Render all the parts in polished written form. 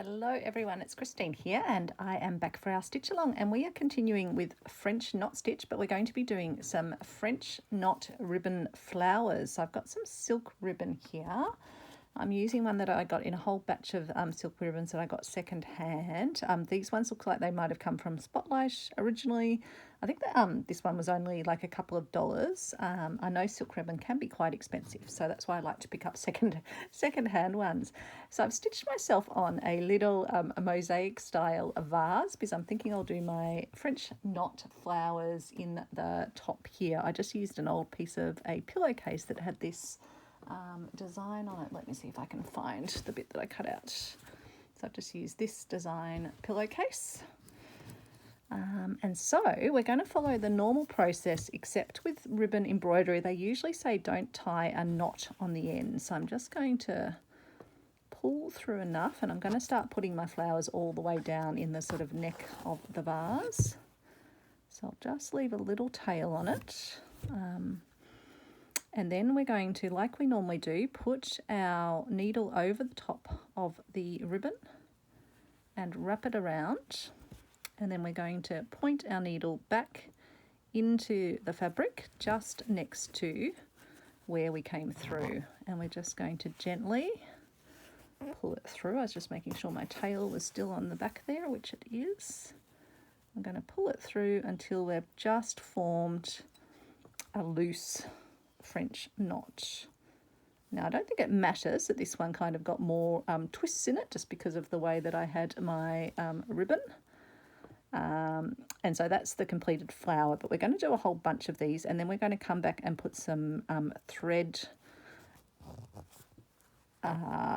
Hello everyone, it's Christine here and I am back for our stitch along, and we are continuing with French knot stitch, but we're going to be doing some French knot ribbon flowers. So I've got some silk ribbon here. I'm using one that I got in a whole batch of silk ribbons that I got second hand. These ones look like they might have come from Spotlight originally. I think that this one was only like a couple of dollars. I know silk ribbon can be quite expensive, so that's why I like to pick up second hand ones. So I've stitched myself on a little a mosaic style vase because I'm thinking I'll do my French knot flowers in the top here. I just used an old piece of a pillowcase that had this design on it. Let me see if I can find the bit that I cut out. So I've just used this design pillowcase. And so we're going to follow the normal process, except with ribbon embroidery they usually say don't tie a knot on the end. So I'm just going to pull through enough, and I'm going to start putting my flowers all the way down in the sort of neck of the vase. So I'll just leave a little tail on it. And then we're going to, like we normally do, put our needle over the top of the ribbon and wrap it around. And then we're going to point our needle back into the fabric just next to where we came through. And we're just going to gently pull it through. I was just making sure my tail was still on the back there, which it is. I'm going to pull it through until we've just formed a loose French knot. Now I don't think it matters that this one kind of got more twists in it just because of the way that I had my ribbon. And so that's the completed flower, but we're going to do a whole bunch of these, and then we're going to come back and put some thread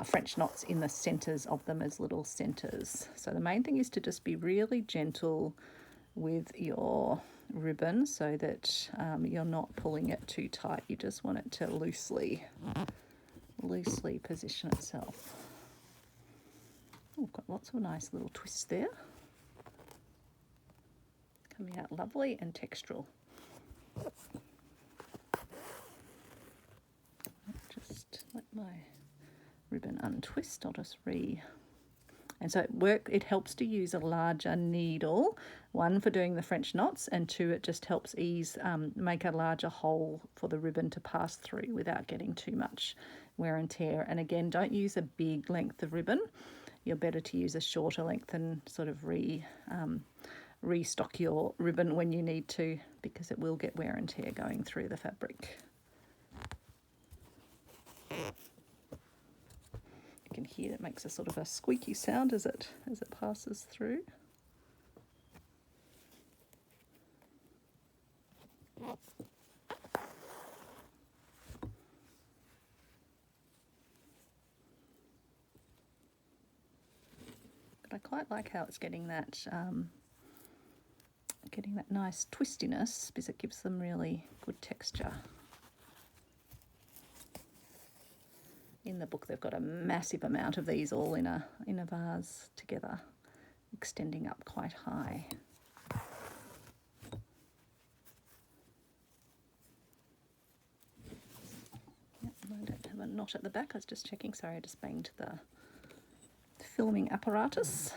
French knots in the centers of them as little centers. So the main thing is to just be really gentle with your ribbon so that you're not pulling it too tight. You just want it to loosely position itself. Oh, we've got lots of nice little twists there. Coming out lovely and textural. Just let my ribbon untwist. I'll just and so it helps to use a larger needle, one for doing the French knots, and two, it just helps make a larger hole for the ribbon to pass through without getting too much wear and tear. And again, don't use a big length of ribbon. You're better to use a shorter length and sort of restock your ribbon when you need to, because it will get wear and tear going through the fabric. You can hear it makes a sort of a squeaky sound as it passes through. But I quite like how it's getting that nice twistiness, because it gives them really good texture. In the book they've got a massive amount of these all in a vase together, extending up quite high. Yep, I don't have a knot at the back. I was just checking. Sorry, I just banged the filming apparatus.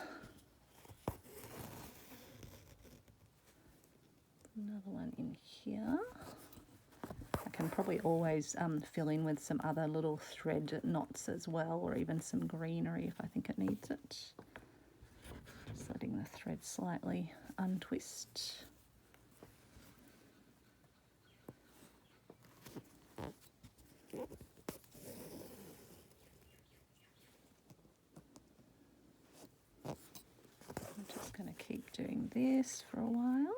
Another one in here. I can probably always fill in with some other little thread knots as well, or even some greenery if I think it needs it. Just letting the thread slightly untwist. I'm just going to keep doing this for a while.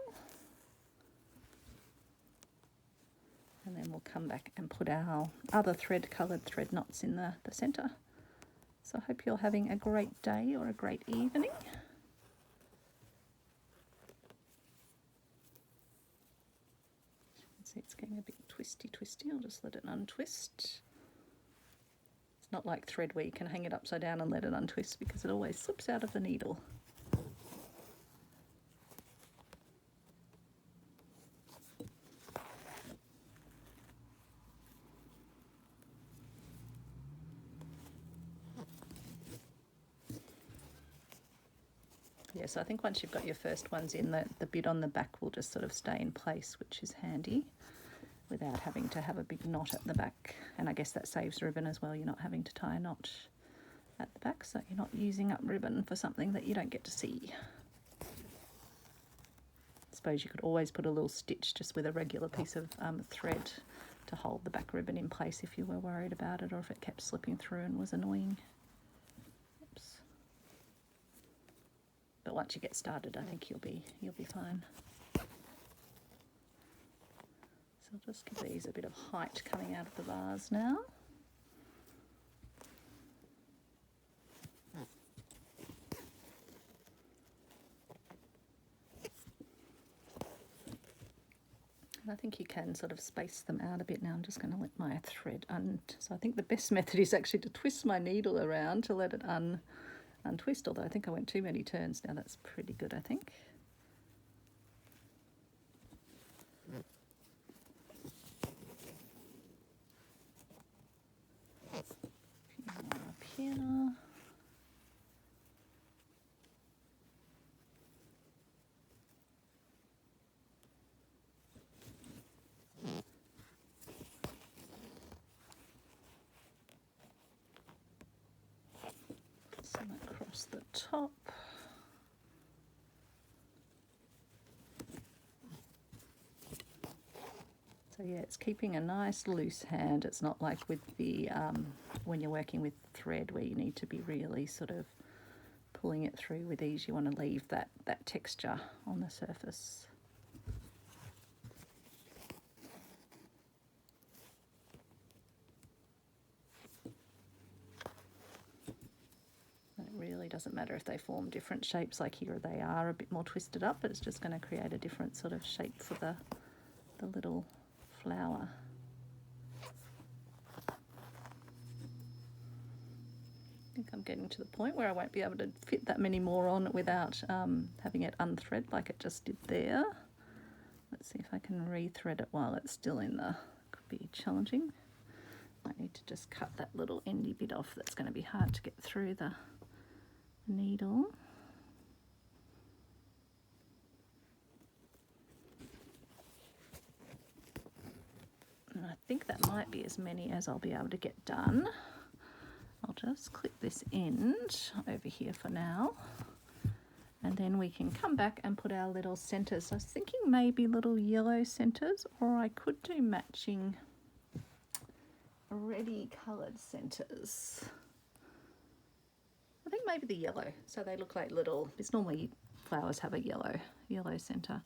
And then we'll come back and put our other coloured thread knots in the centre. So I hope you're having a great day or a great evening. You can see it's getting a bit twisty. I'll just let it untwist. It's not like thread where you can hang it upside down and let it untwist, because it always slips out of the needle. Yeah, so I think once you've got your first ones in, the bit on the back will just sort of stay in place, which is handy, without having to have a big knot at the back. And I guess that saves ribbon as well. You're not having to tie a knot at the back, so you're not using up ribbon for something that you don't get to see. I suppose you could always put a little stitch just with a regular piece of thread to hold the back ribbon in place if you were worried about it, or if it kept slipping through and was annoying. Oops. But once you get started, I think you'll be fine. So I'll just give these a bit of height coming out of the vase now. And I think you can sort of space them out a bit now. I'm just going to let my thread so I think the best method is actually to twist my needle around to let it untwist, although I think I went too many turns now. That's pretty good, I think. A few more up here. Some across the top. So yeah, it's keeping a nice loose hand. It's not like with the when you're working with thread where you need to be really sort of pulling it through with ease. You want to leave that texture on the surface. And it really doesn't matter if they form different shapes, like here they are a bit more twisted up, but it's just going to create a different sort of shape for the little flower. I think I'm getting to the point where I won't be able to fit that many more on without having it unthread like it just did there. Let's see if I can rethread it while it's still in the... Could be challenging. Might need to just cut that little endy bit off. That's going to be hard to get through the needle. And I think that might be as many as I'll be able to get done. I'll just clip this end over here for now, and then we can come back and put our little centers. So I was thinking maybe little yellow centers, or I could do matching ready coloured centers. I think maybe the yellow, so they look like little, because normally flowers have a yellow center.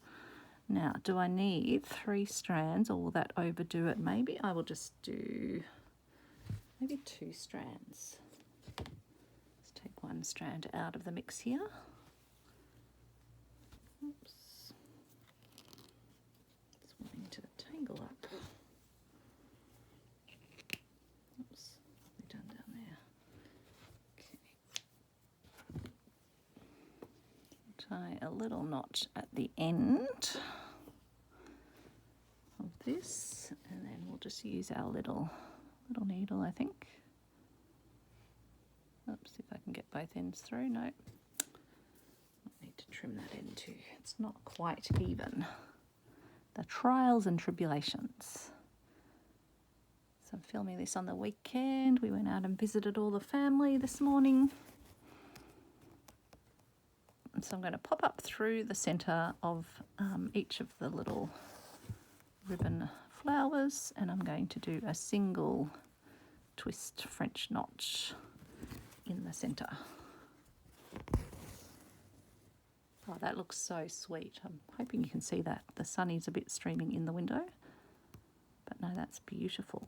Now, do I need 3 strands, or will that overdo it? Maybe I will just do maybe 2 strands. Let's take 1 strand out of the mix here. Oops. Just wanting to tangle up. Oops, what have we done down there? Okay. Tie a little knot at the end of this, and then we'll just use our little needle, I think. Oops, if I can get both ends through. No, I need to trim that end too. It's not quite even. The trials and tribulations. So I'm filming this on the weekend. We went out and visited all the family this morning. So I'm going to pop up through the centre of each of the little ribbon flowers, and I'm going to do a single twist French notch in the centre. Oh, that looks so sweet. I'm hoping you can see that. The sun is a bit streaming in the window, but no, that's beautiful.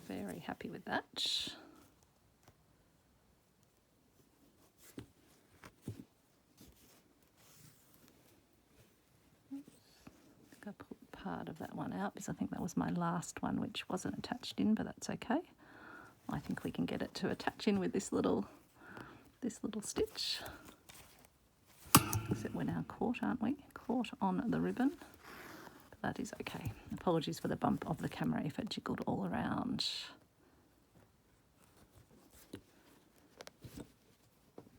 Very happy with that. I put part of that one out because I think that was my last one, which wasn't attached in, but that's okay. I think we can get it to attach in with this little stitch. Except we're now caught, aren't we? Caught on the ribbon. That is okay. Apologies for the bump of the camera if it jiggled all around.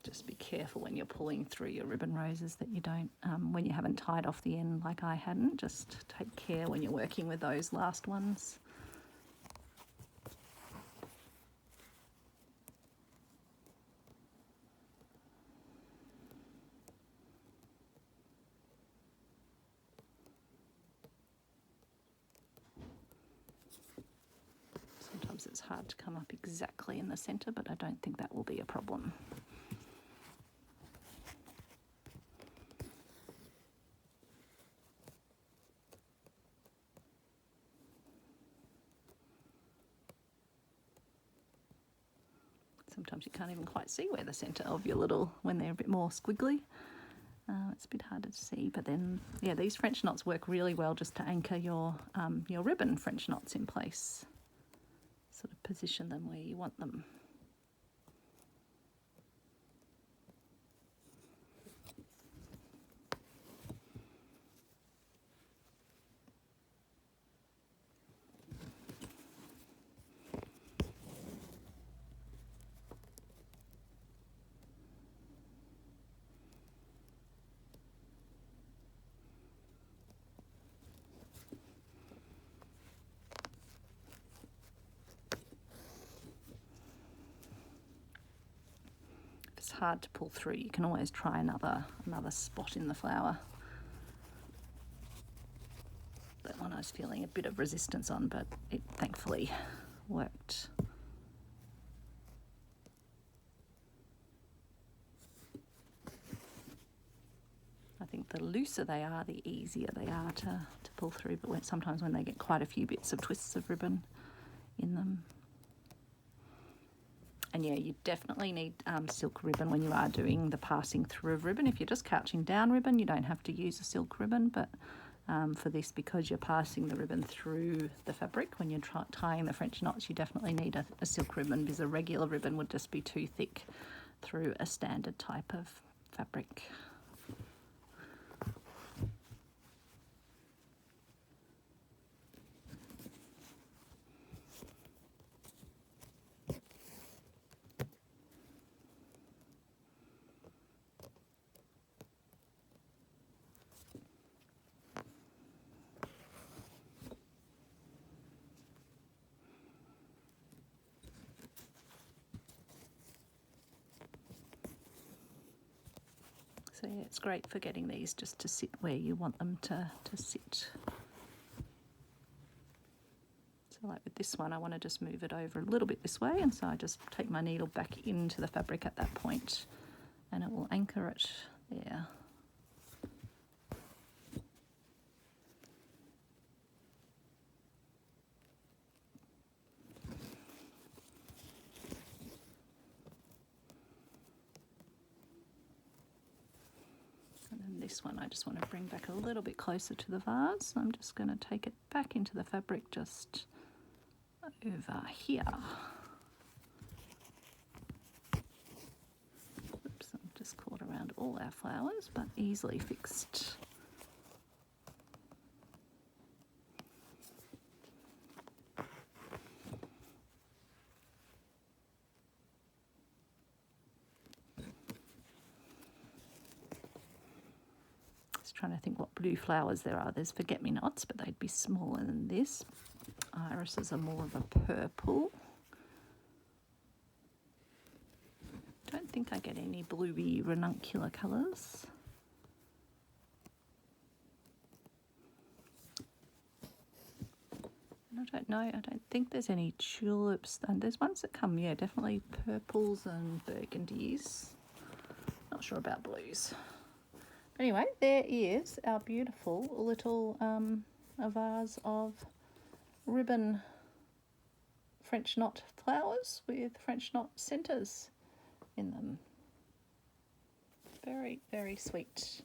Just be careful when you're pulling through your ribbon roses that you don't, when you haven't tied off the end like I hadn't, just take care when you're working with those last ones. Sometimes it's hard to come up exactly in the centre, but I don't think that will be a problem. Sometimes you can't even quite see where the centre of your little, when they're a bit more squiggly. It's a bit harder to see, but then, yeah, these French knots work really well just to anchor your ribbon French knots in place. Sort of position them where you want them. It's hard to pull through, you can always try another spot in the flower. That one I was feeling a bit of resistance on, but it thankfully worked. I think the looser they are, the easier they are to pull through, but sometimes when they get quite a few bits of twists of ribbon in them. And yeah, you definitely need silk ribbon when you are doing the passing through of ribbon. If you're just couching down ribbon, you don't have to use a silk ribbon, but for this, because you're passing the ribbon through the fabric, when you're tying the French knots, you definitely need a silk ribbon, because a regular ribbon would just be too thick through a standard type of fabric. So yeah, it's great for getting these just to sit where you want them to sit. So like with this one, I want to just move it over a little bit this way, and so I just take my needle back into the fabric at that point, and it will anchor it there. This one I just want to bring back a little bit closer to the vase. I'm just going to take it back into the fabric just over here. Oops, I've just caught around all our flowers, but easily fixed. Trying to think what blue flowers there are. There's forget-me-nots, but they'd be smaller than this. Irises are more of a purple. Don't think I get any bluey ranuncular colours. I don't know, I don't think there's any tulips. And there's ones that come, yeah, definitely purples and burgundies. Not sure about blues. Anyway, there is our beautiful little vase of ribbon French knot flowers with French knot centres in them. Very, very sweet.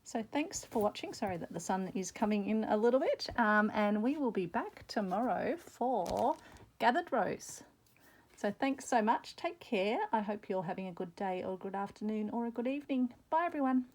So thanks for watching. Sorry that the sun is coming in a little bit. And we will be back tomorrow for Gathered Rose. So thanks so much. Take care. I hope you're having a good day or a good afternoon or a good evening. Bye, everyone.